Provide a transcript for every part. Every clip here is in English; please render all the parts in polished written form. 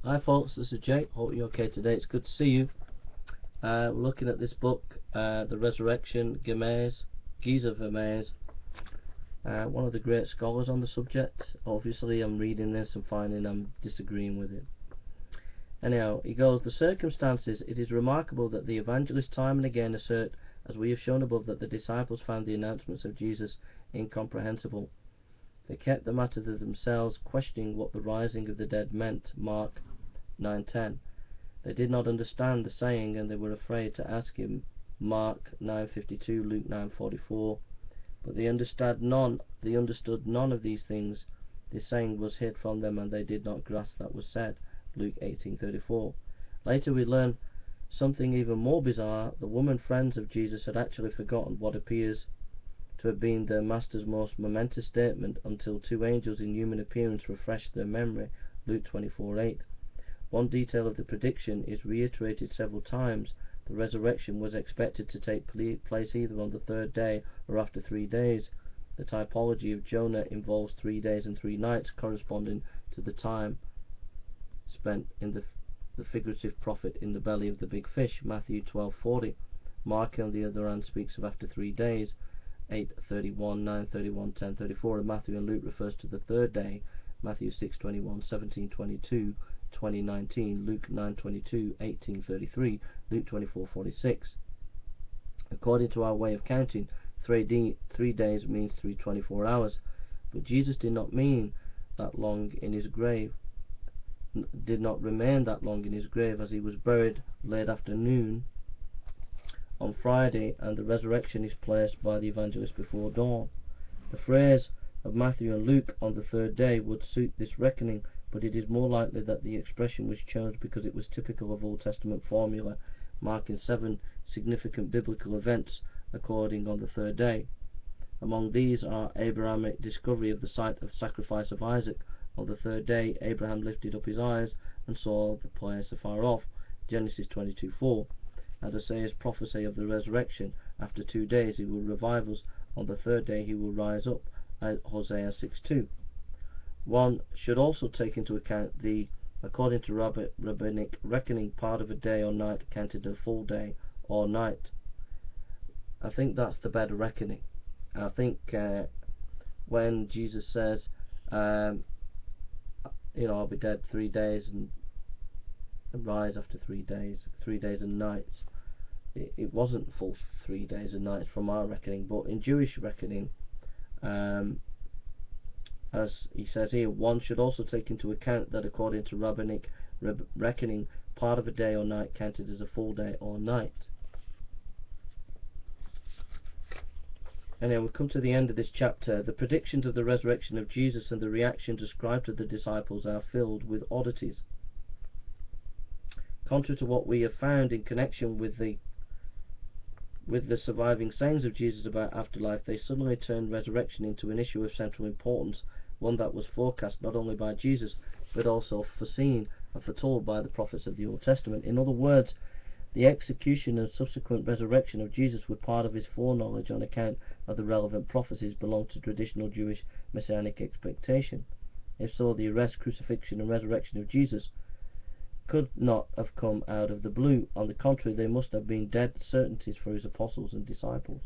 Hi folks, this is Jake. Hope you're okay today. It's good to see you. We're looking at this book, The Resurrection, Geza Vermas, one of the great scholars on the subject. Obviously I'm reading this and finding I'm disagreeing with it. Anyhow, he goes, the circumstances, it is remarkable that the evangelists time and again assert, as we have shown above, that the disciples found the announcements of Jesus incomprehensible. They kept the matter to themselves, questioning what the rising of the dead meant. Mark 9:10. They did not understand the saying, and they were afraid to ask him. Mark 9:52, Luke 9:44. But they understood none of these things. This saying was hid from them, and they did not grasp that was said. Luke 18:34. Later we learn something even more bizarre. The women friends of Jesus had actually forgotten what appears to have been their master's most momentous statement until two angels in human appearance refreshed their memory. Luke 24:8. One detail of the prediction is reiterated several times. The resurrection was expected to take place either on the third day or after 3 days. The typology of Jonah involves 3 days and 3 nights, corresponding to the time spent in the figurative prophet in the belly of the big fish, Matthew 12:40. Mark, on the other hand, speaks of after 3 days, 8:31, 9:31, 10:34, and Matthew and Luke refers to the third day, Matthew 6:21, 17:22, 20:19, Luke 9:22, 18:33, Luke 24:46. According to our way of counting, 3 days means 324 hours, but Jesus did not remain that long in his grave, as he was buried late afternoon on Friday, and the resurrection is placed by the evangelist before dawn. The phrase of Matthew and Luke on the third day would suit this reckoning, but it is more likely that the expression was chosen because it was typical of Old Testament formula, marking 7 significant biblical events occurring on the third day. Among these are Abrahamic discovery of the site of sacrifice of Isaac. On the third day Abraham lifted up his eyes and saw the place afar off, Genesis 22:4. And Isaiah's prophecy of the resurrection. After 2 days he will revive us, on the third day he will rise up, Hosea 6:2. One should also take into account the, according to rabbinic reckoning, part of a day or night counted a full day or night. I think that's the better reckoning. I think when Jesus says, I'll be dead 3 days and rise after 3 days, 3 days and nights, it wasn't full 3 days and nights from our reckoning, but in Jewish reckoning, as he says here, one should also take into account that according to rabbinic reckoning, part of a day or night counted as a full day or night. Anyway, we come to the end of this chapter. The predictions of the resurrection of Jesus and the reactions ascribed to the disciples are filled with oddities. Contrary to what we have found in connection with the surviving sayings of Jesus about afterlife, they suddenly turned resurrection into an issue of central importance, one that was forecast not only by Jesus but also foreseen and foretold by the prophets of the Old Testament. In other words, the execution and subsequent resurrection of Jesus were part of his foreknowledge on account of the relevant prophecies belonged to traditional Jewish messianic expectation. If so, the arrest, crucifixion and resurrection of Jesus could not have come out of the blue. On the contrary, they must have been dead certainties for his apostles and disciples.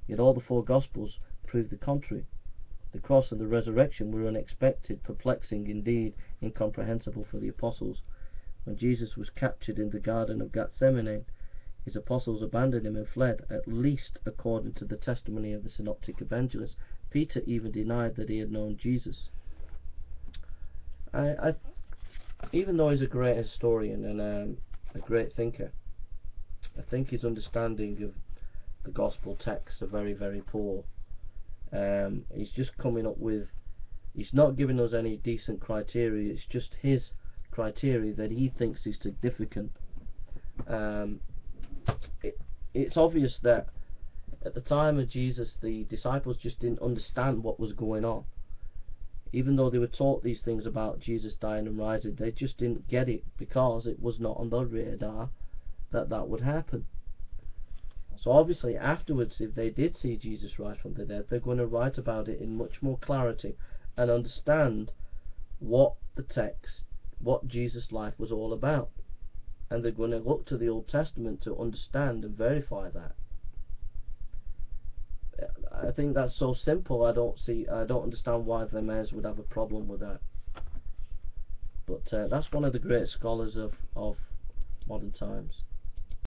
Yet all the 4 Gospels prove the contrary. The cross and the resurrection were unexpected, perplexing, indeed incomprehensible for the apostles. When Jesus was captured in the Garden of Gethsemane, his apostles abandoned him and fled, at least according to the testimony of the synoptic evangelists. Peter even denied that he had known Jesus. Even though he's a great historian and a great thinker, I think his understanding of the gospel texts are very, very poor. He's just coming up with, he's not giving us any decent criteria, it's just his criteria that he thinks is significant. It's obvious that at the time of Jesus the disciples just didn't understand what was going on. Even though they were taught these things about Jesus dying and rising, they just didn't get it because it was not on their radar that would happen. So obviously afterwards, if they did see Jesus rise from the dead, they're going to write about it in much more clarity and understand what the text what Jesus' life was all about, and they're going to look to the Old Testament to understand and verify that. I think that's so simple. I don't understand why Vermes would have a problem with that. But that's one of the great scholars of modern times.